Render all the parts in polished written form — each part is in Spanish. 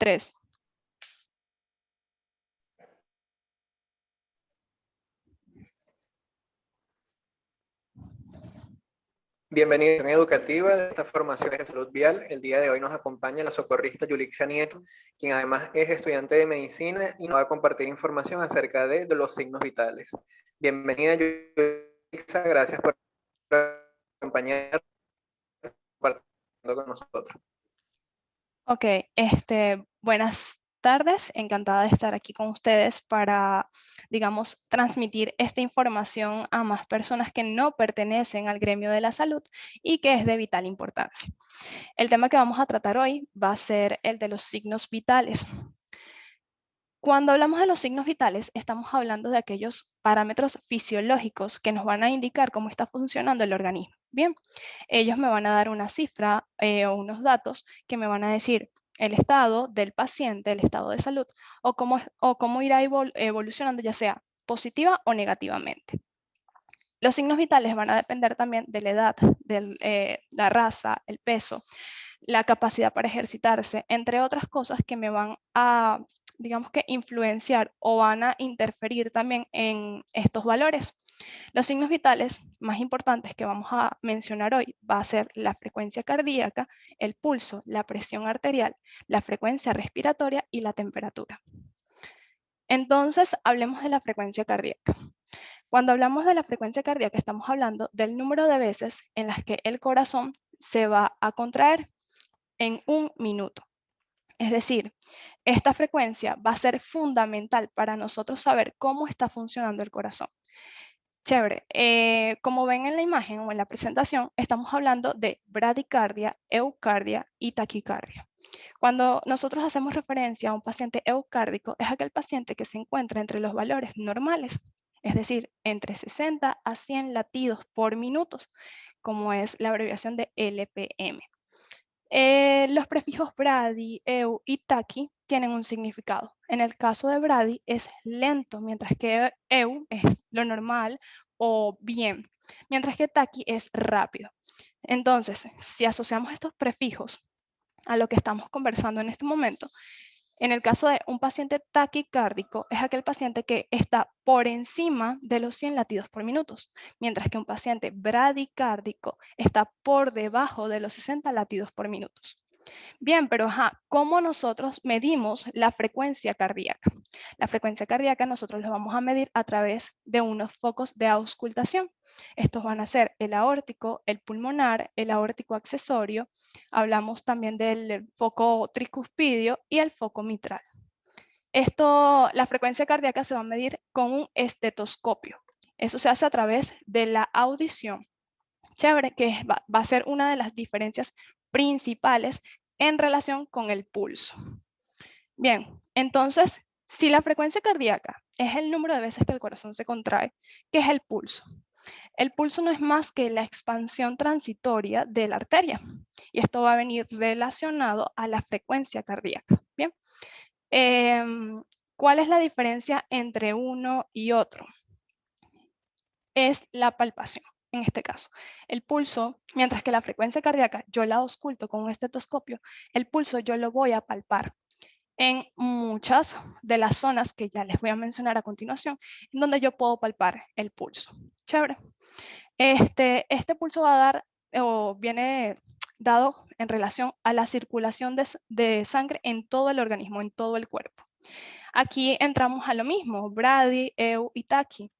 3. Bienvenidos a Educativa de esta formación de salud vial. El día de hoy nos acompaña la socorrista Yulixia Nieto, quien además es estudiante de medicina y nos va a compartir información acerca de los signos vitales. Bienvenida Yulixia, gracias por acompañarnos con nosotros. Ok, buenas tardes, encantada de estar aquí con ustedes para, digamos, transmitir esta información a más personas que no pertenecen al gremio de la salud y que es de vital importancia. El tema que vamos a tratar hoy va a ser el de los signos vitales. Cuando hablamos de los signos vitales, estamos hablando de aquellos parámetros fisiológicos que nos van a indicar cómo está funcionando el organismo. Bien, ellos me van a dar una cifra o unos datos que me van a decir el estado del paciente, el estado de salud, o cómo irá evolucionando, ya sea positiva o negativamente. Los signos vitales van a depender también de la edad, de la raza, el peso, la capacidad para ejercitarse, entre otras cosas que me van a, digamos que, influenciar o van a interferir también en estos valores. Los signos vitales más importantes que vamos a mencionar hoy va a ser la frecuencia cardíaca, el pulso, la presión arterial, la frecuencia respiratoria y la temperatura. Entonces, hablemos de la frecuencia cardíaca. Cuando hablamos de la frecuencia cardíaca, estamos hablando del número de veces en las que el corazón se va a contraer en un minuto. Es decir, esta frecuencia va a ser fundamental para nosotros saber cómo está funcionando el corazón. Chévere. Como ven en la imagen o en la presentación, estamos hablando de bradicardia, eucardia y taquicardia. Cuando nosotros hacemos referencia a un paciente eucárdico, es aquel paciente que se encuentra entre los valores normales, es decir, entre 60 a 100 latidos por minuto, como es la abreviación de LPM. Los prefijos brady, eu y taqui tienen un significado. En el caso de brady es lento, mientras que eu es lo normal o bien, mientras que taqui es rápido. Entonces, si asociamos estos prefijos a lo que estamos conversando en este momento, en el caso de un paciente taquicárdico, es aquel paciente que está por encima de los 100 latidos por minuto, mientras que un paciente bradicárdico está por debajo de los 60 latidos por minuto. Bien, pero ¿cómo nosotros medimos la frecuencia cardíaca? La frecuencia cardíaca nosotros la vamos a medir a través de unos focos de auscultación. Estos van a ser el aórtico, el pulmonar, el aórtico accesorio. Hablamos también del foco tricuspidio y el foco mitral. La frecuencia cardíaca se va a medir con un estetoscopio. Eso se hace a través de la audición. Chévere, que va a ser una de las diferencias principales en relación con el pulso. Bien, entonces, si la frecuencia cardíaca es el número de veces que el corazón se contrae, ¿qué es el pulso? El pulso no es más que la expansión transitoria de la arteria, y esto va a venir relacionado a la frecuencia cardíaca. Bien, ¿cuál es la diferencia entre uno y otro? Es la palpación. En este caso, el pulso, mientras que la frecuencia cardíaca yo la ausculto con un estetoscopio, el pulso yo lo voy a palpar en muchas de las zonas que ya les voy a mencionar a continuación, en donde yo puedo palpar el pulso. Chévere. Este pulso va a dar, o viene dado en relación a la circulación de sangre en todo el organismo, en todo el cuerpo. Aquí entramos a lo mismo, brady, eu y taqui.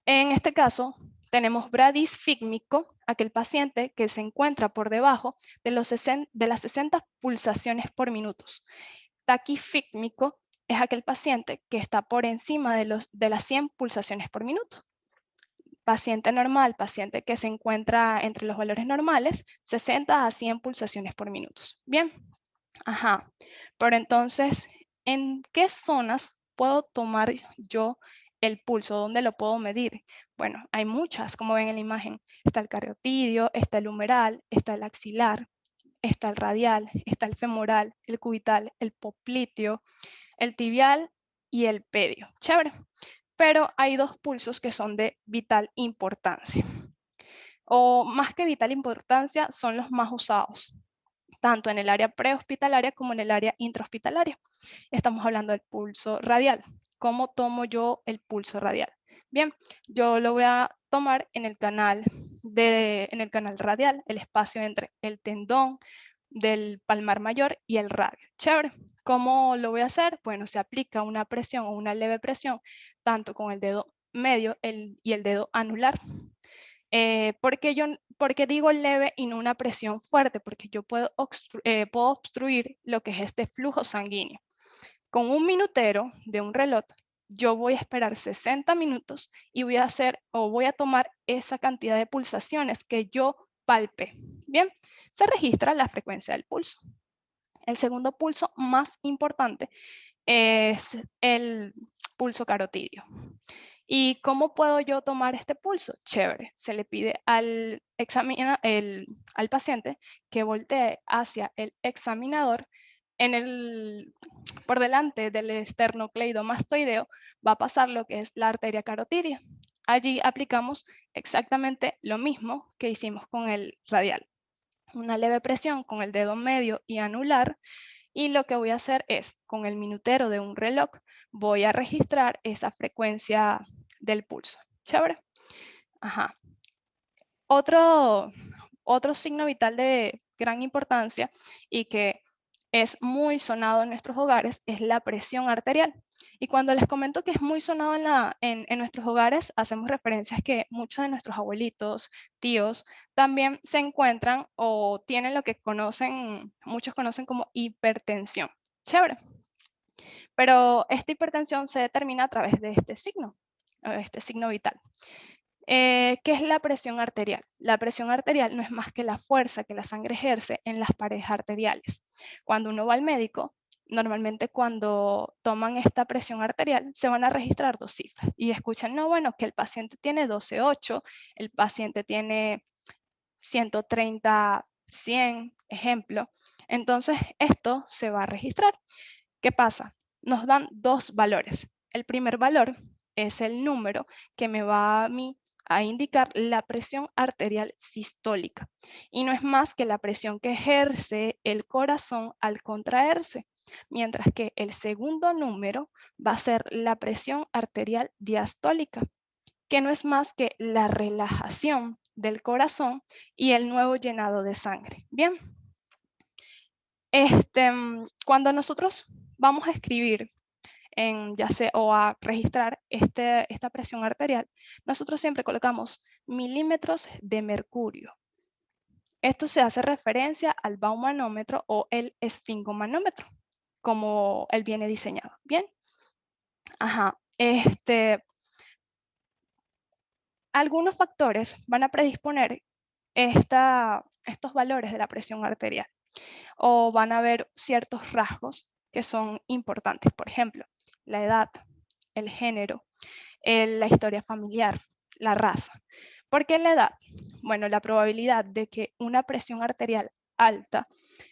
En este caso, tenemos bradisfígmico, aquel paciente que se encuentra por debajo de las 60 pulsaciones por minuto. Taquifígmico es aquel paciente que está por encima de las 100 pulsaciones por minuto. Paciente normal, paciente que se encuentra entre los valores normales, 60 a 100 pulsaciones por minuto. Bien, pero entonces, ¿en qué zonas puedo tomar yo el pulso? ¿Dónde lo puedo medir? Bueno, hay muchas, como ven en la imagen. Está el carotidio, está el humeral, está el axilar, está el radial, está el femoral, el cubital, el popliteo, el tibial y el pedio. Chévere. Pero hay dos pulsos que son de vital importancia. O más que vital importancia, son los más usados. tanto en el área prehospitalaria como en el área intrahospitalaria. Estamos hablando del pulso radial. ¿Cómo tomo yo el pulso radial? Bien, yo lo voy a tomar en el canal radial, el espacio entre el tendón del palmar mayor y el radio. Chévere. ¿Cómo lo voy a hacer? Bueno, se aplica una presión o una leve presión, tanto con el dedo medio y el dedo anular. ¿Por qué digo leve y no una presión fuerte? Porque yo puedo obstruir lo que es este flujo sanguíneo. Con un minutero de un reloj, yo voy a esperar 60 minutos y voy a hacer o voy a tomar esa cantidad de pulsaciones que yo palpe. Bien, se registra la frecuencia del pulso. El segundo pulso más importante es el pulso carotidio. ¿Y cómo puedo yo tomar este pulso? Chévere, se le pide al paciente que voltee hacia el examinador por delante del esternocleidomastoideo va a pasar lo que es la arteria carotidia. Allí aplicamos exactamente lo mismo que hicimos con el radial. Una leve presión con el dedo medio y anular, y lo que voy a hacer es, con el minutero de un reloj, voy a registrar esa frecuencia del pulso. ¿Chévere? Ajá. Otro signo vital de gran importancia y que es muy sonado en nuestros hogares es la presión arterial. Y cuando les comento que es muy sonado en nuestros hogares, hacemos referencias que muchos de nuestros abuelitos, tíos, también se encuentran o tienen lo que muchos conocen como hipertensión. Chévere. Pero esta hipertensión se determina a través de este signo vital. ¿Qué es la presión arterial? La presión arterial no es más que la fuerza que la sangre ejerce en las paredes arteriales. Cuando uno va al médico, normalmente cuando toman esta presión arterial, se van a registrar dos cifras y escuchan, no, bueno, que el paciente tiene 12,8, el paciente tiene 130, 100, ejemplo. Entonces, esto se va a registrar. ¿Qué pasa? Nos dan dos valores. El primer valor es el número que me va a mí a indicar la presión arterial sistólica. Y no es más que la presión que ejerce el corazón al contraerse. Mientras que el segundo número va a ser la presión arterial diastólica, que no es más que la relajación del corazón y el nuevo llenado de sangre. Bien, cuando nosotros vamos a escribir ya sea, o a registrar esta presión arterial, nosotros siempre colocamos milímetros de mercurio. Esto se hace referencia al baumanómetro o el esfingomanómetro, como él viene diseñado. Bien. Ajá. Algunos factores van a predisponer estos valores de la presión arterial, o van a haber ciertos rasgos que son importantes. Por ejemplo, la edad, el género, la historia familiar, la raza. ¿Por qué la edad? Bueno, la probabilidad de que una presión arterial alta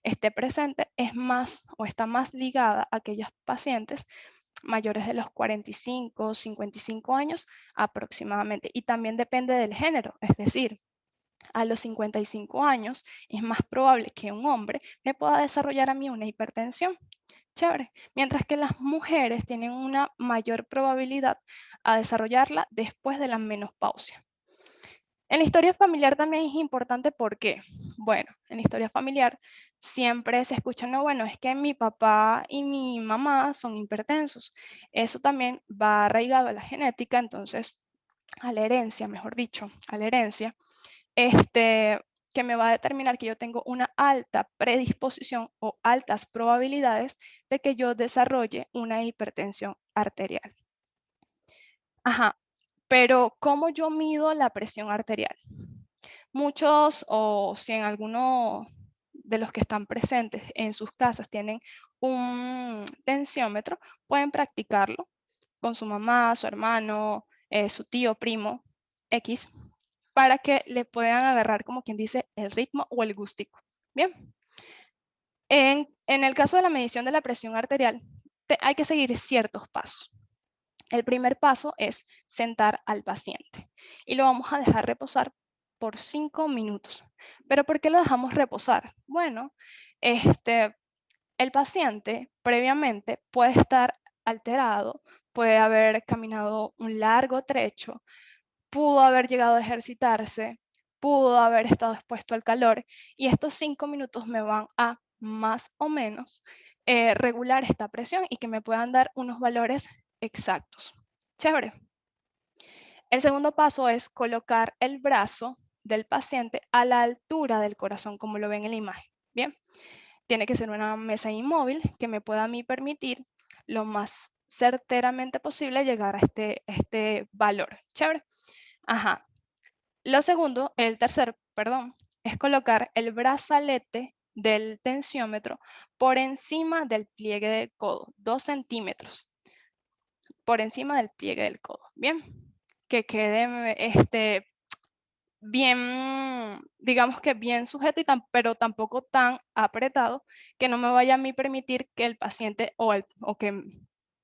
esté presente es más o está más ligada a aquellos pacientes mayores de los 45, 55 años aproximadamente. Y también depende del género, es decir, a los 55 años es más probable que un hombre me pueda desarrollar a mí una hipertensión. Chévere. Mientras que las mujeres tienen una mayor probabilidad a desarrollarla después de la menopausia. En la historia familiar también es importante porque, bueno, en la historia familiar siempre se escucha, no, bueno, es que mi papá y mi mamá son hipertensos. Eso también va arraigado a la genética, entonces, a la herencia, mejor dicho, a la herencia, que me va a determinar que yo tengo una alta predisposición o altas probabilidades de que yo desarrolle una hipertensión arterial. Ajá, pero ¿cómo yo mido la presión arterial? Muchos, o si en alguno de los que están presentes en sus casas tienen un tensiómetro, pueden practicarlo con su mamá, su hermano, su tío, primo, X, para que le puedan agarrar, como quien dice, el ritmo o el gustico. Bien. En el caso de la medición de la presión arterial, hay que seguir ciertos pasos. El primer paso es sentar al paciente y lo vamos a dejar reposar por 5 minutos. ¿Pero por qué lo dejamos reposar? Bueno, El paciente previamente puede estar alterado, puede haber caminado un largo trecho, pudo haber llegado a ejercitarse, pudo haber estado expuesto al calor y estos 5 minutos me van a más o menos regular esta presión y que me puedan dar unos valores exactos. Chévere. El segundo paso es colocar el brazo del paciente a la altura del corazón, como lo ven en la imagen. Bien, tiene que ser una mesa inmóvil que me pueda a mí permitir lo más certeramente posible llegar a este valor. Chévere. Ajá. El tercer, perdón, es colocar el brazalete del tensiómetro por encima del pliegue del codo, 2 centímetros por encima del pliegue del codo. Bien, que quede bien, digamos que bien sujeto, pero tampoco tan apretado que no me vaya a mí permitir que el paciente o que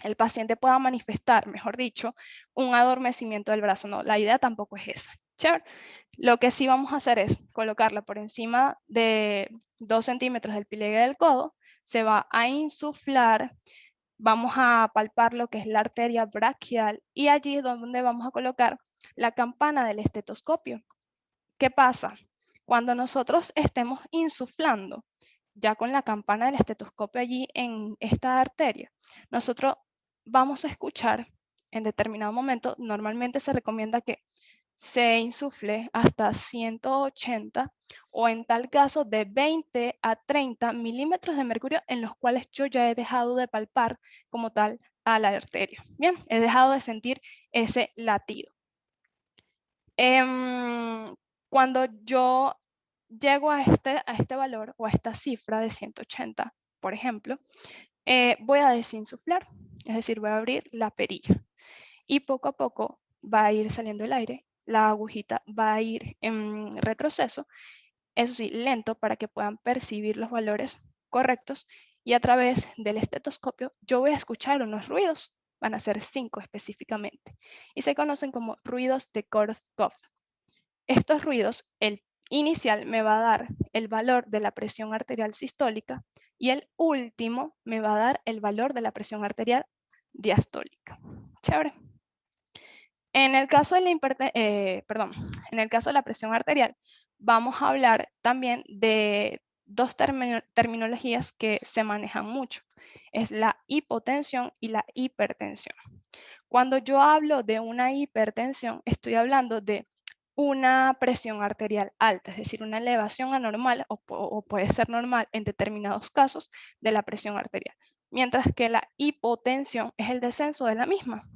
el paciente pueda manifestar, mejor dicho, un adormecimiento del brazo. No, la idea tampoco es esa. Chévere. Lo que sí vamos a hacer es colocarla por encima de 2 centímetros del pliegue del codo, se va a insuflar, vamos a palpar lo que es la arteria braquial y allí es donde vamos a colocar la campana del estetoscopio. ¿Qué pasa? Cuando nosotros estemos insuflando, ya con la campana del estetoscopio allí en esta arteria, nosotros vamos a escuchar en determinado momento, normalmente se recomienda que se insufle hasta 180 o en tal caso de 20 a 30 milímetros de mercurio en los cuales yo ya he dejado de palpar como tal a la arteria. Bien, he dejado de sentir ese latido. Cuando yo llego a este valor o a esta cifra de 180, por ejemplo, voy a desinsuflar, es decir, voy a abrir la perilla y poco a poco va a ir saliendo el aire, la agujita va a ir en retroceso, eso sí, lento para que puedan percibir los valores correctos y a través del estetoscopio yo voy a escuchar unos ruidos, van a ser 5 específicamente, y se conocen como ruidos de Korsakoff. Estos ruidos, el inicial me va a dar el valor de la presión arterial sistólica y el último me va a dar el valor de la presión arterial diastólica. Chévere. En el caso de en el caso de la presión arterial, vamos a hablar también de dos terminologías que se manejan mucho. Es la hipotensión y la hipertensión. Cuando yo hablo de una hipertensión, estoy hablando de una presión arterial alta, es decir, una elevación anormal o puede ser normal en determinados casos de la presión arterial, mientras que la hipotensión es el descenso de la misma.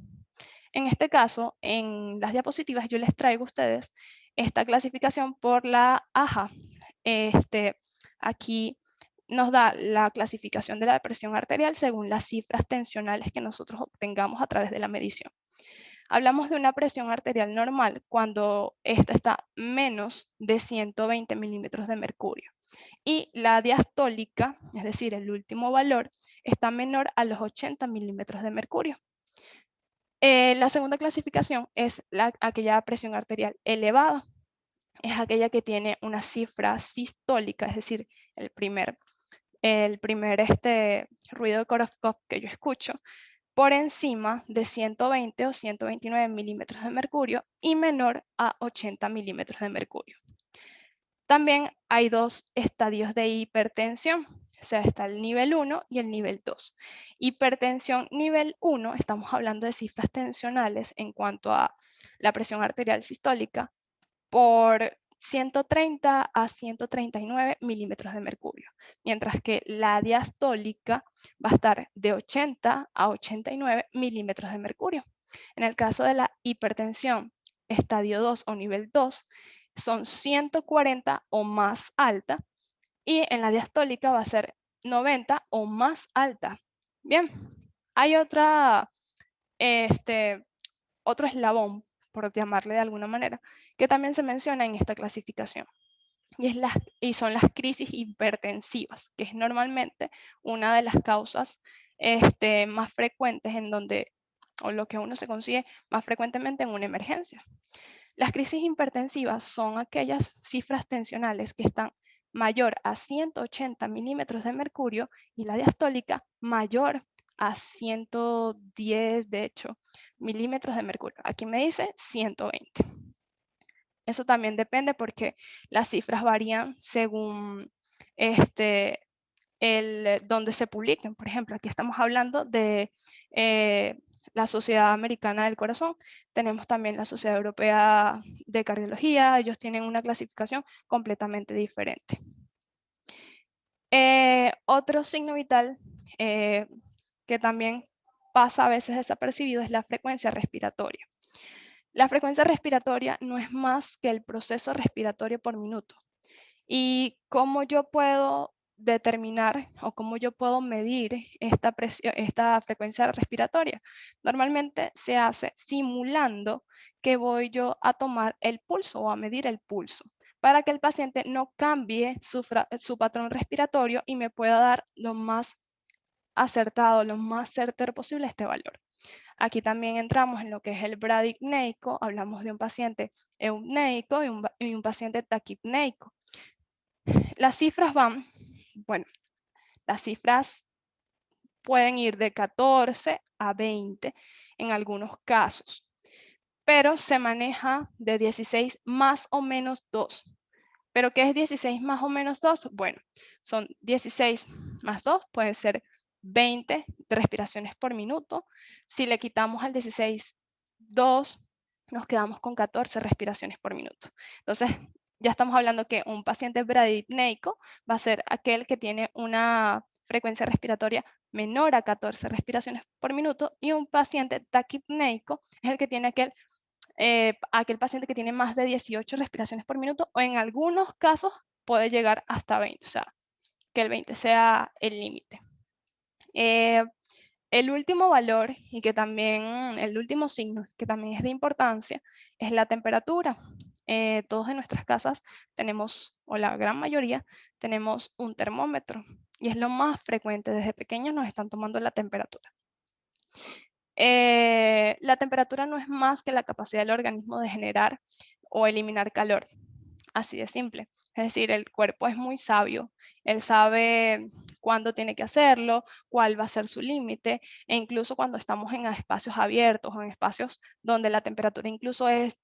En este caso, en las diapositivas yo les traigo a ustedes esta clasificación por la AJA. Aquí nos da la clasificación de la presión arterial según las cifras tensionales que nosotros obtengamos a través de la medición. Hablamos de una presión arterial normal cuando esta está menos de 120 milímetros de mercurio. Y la diastólica, es decir, el último valor, está menor a los 80 milímetros de mercurio. La segunda clasificación es aquella presión arterial elevada. Es aquella que tiene una cifra sistólica, es decir, el primer ruido de Korsakoff que yo escucho, por encima de 120 o 129 milímetros de mercurio y menor a 80 milímetros de mercurio. También hay dos estadios de hipertensión, o sea, está el nivel 1 y el nivel 2. Hipertensión nivel 1, estamos hablando de cifras tensionales en cuanto a la presión arterial sistólica por 130 a 139 milímetros de mercurio, mientras que la diastólica va a estar de 80 a 89 milímetros de mercurio. En el caso de la hipertensión estadio 2 o nivel 2, son 140 o más alta, y en la diastólica va a ser 90 o más alta. Bien, hay otro eslabón, por llamarle de alguna manera, que también se menciona en esta clasificación. Y son las crisis hipertensivas, que es normalmente una de las causas más frecuentes o lo que uno se consigue más frecuentemente en una emergencia. Las crisis hipertensivas son aquellas cifras tensionales que están mayor a 180 milímetros de mercurio y la diastólica mayor a 110, de hecho, milímetros de mercurio. Aquí me dice 120. Eso también depende porque las cifras varían según donde se publiquen. Por ejemplo, aquí estamos hablando de la Sociedad Americana del Corazón. Tenemos también la Sociedad Europea de Cardiología. Ellos tienen una clasificación completamente diferente. Otro signo vital que también pasa a veces desapercibido es la frecuencia respiratoria. La frecuencia respiratoria no es más que el proceso respiratorio por minuto. ¿Y cómo yo puedo determinar o cómo yo puedo medir esta frecuencia respiratoria? Normalmente se hace simulando que voy yo a tomar el pulso o a medir el pulso para que el paciente no cambie su patrón respiratorio y me pueda dar lo más acertado, lo más certero posible este valor. Aquí también entramos en lo que es el bradipneico, hablamos de un paciente eupneico y un paciente taquipneico. Las cifras van, bueno, las cifras pueden ir de 14 a 20 en algunos casos, pero se maneja de 16 más o menos 2. ¿Pero qué es 16 más o menos 2? Bueno, son 16 más 2, pueden ser 20 respiraciones por minuto. Si le quitamos al 16, 2, nos quedamos con 14 respiraciones por minuto. Entonces, ya estamos hablando que un paciente bradipneico va a ser aquel que tiene una frecuencia respiratoria menor a 14 respiraciones por minuto y un paciente taquipneico es el que tiene aquel paciente que tiene más de 18 respiraciones por minuto o en algunos casos puede llegar hasta 20, o sea, que el 20 sea el límite. El último valor y que también, el último signo que también es de importancia es la temperatura. Todos en nuestras casas tenemos, o la gran mayoría, tenemos un termómetro y es lo más frecuente. Desde pequeños nos están tomando la temperatura. La temperatura no es más que la capacidad del organismo de generar o eliminar calor. Así de simple. Es decir, el cuerpo es muy sabio. Él sabe cuándo tiene que hacerlo, cuál va a ser su límite, e incluso cuando estamos en espacios abiertos o en espacios donde la temperatura incluso es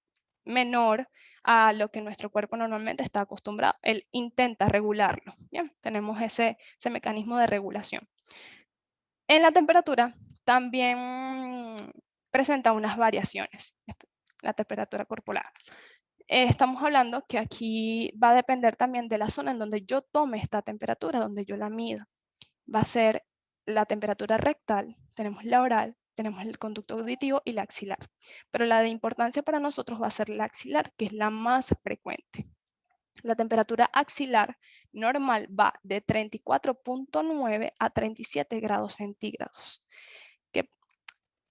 menor a lo que nuestro cuerpo normalmente está acostumbrado, él intenta regularlo. Bien, tenemos ese mecanismo de regulación. En la temperatura también presenta unas variaciones, la temperatura corporal. Estamos hablando que aquí va a depender también de la zona en donde yo tome esta temperatura, donde yo la mido. Va a ser la temperatura rectal, tenemos la oral, tenemos el conducto auditivo y la axilar. Pero la de importancia para nosotros va a ser la axilar, que es la más frecuente. La temperatura axilar normal va de 34.9 a 37 grados centígrados. Que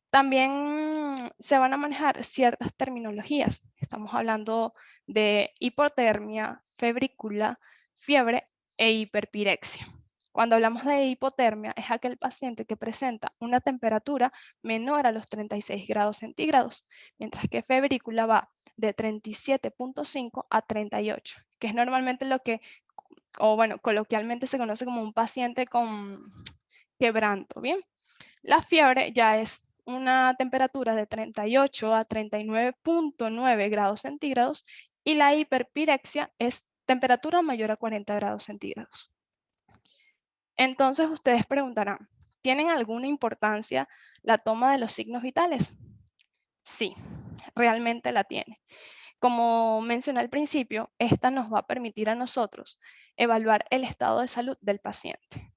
también se van a manejar ciertas terminologías. Estamos hablando de hipotermia, febrícula, fiebre e hiperpirexia. Cuando hablamos de hipotermia es aquel paciente que presenta una temperatura menor a los 36 grados centígrados, mientras que febrícula va de 37.5 a 38, que es normalmente lo que, o bueno, coloquialmente se conoce como un paciente con quebranto, ¿bien? La fiebre ya es una temperatura de 38 a 39.9 grados centígrados y la hiperpirexia es temperatura mayor a 40 grados centígrados. Entonces ustedes preguntarán, ¿tienen alguna importancia la toma de los signos vitales? Sí, realmente la tiene. Como mencioné al principio, esta nos va a permitir a nosotros evaluar el estado de salud del paciente.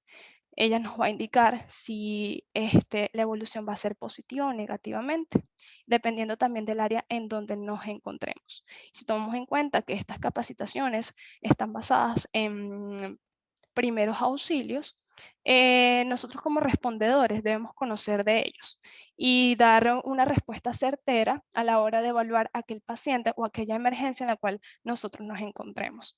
Ella nos va a indicar si la evolución va a ser positiva o negativamente, dependiendo también del área en donde nos encontremos. Si tomamos en cuenta que estas capacitaciones están basadas en primeros auxilios, nosotros como respondedores debemos conocer de ellos y dar una respuesta certera a la hora de evaluar a aquel paciente o aquella emergencia en la cual nosotros nos encontremos.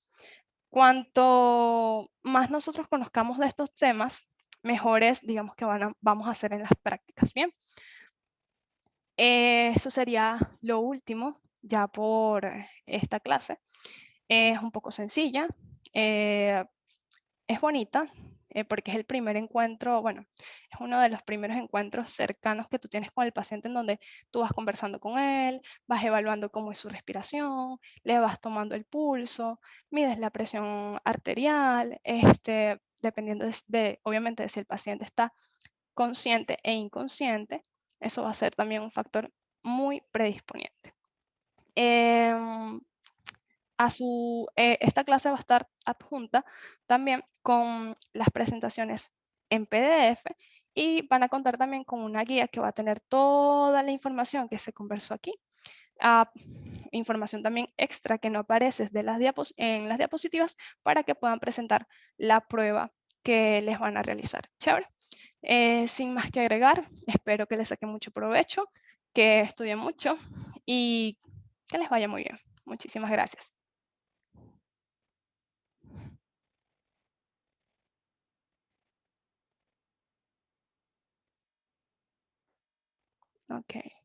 Cuanto más nosotros conozcamos de estos temas, mejores, digamos que vamos a hacer en las prácticas. Bien, eso sería lo último ya por esta clase. Es un poco sencilla. Es bonita porque es el primer encuentro, bueno, es uno de los primeros encuentros cercanos que tú tienes con el paciente en donde tú vas conversando con él, vas evaluando cómo es su respiración, le vas tomando el pulso, mides la presión arterial, dependiendo obviamente, de si el paciente está consciente e inconsciente, eso va a ser también un factor muy predisponiente. Em, esta clase va a estar adjunta también con las presentaciones en PDF y van a contar también con una guía que va a tener toda la información que se conversó aquí. Información también extra que no aparece en las diapositivas para que puedan presentar la prueba que les van a realizar. Chévere. Sin más que agregar, espero que les saquen mucho provecho, que estudien mucho y que les vaya muy bien. Muchísimas gracias. Okay.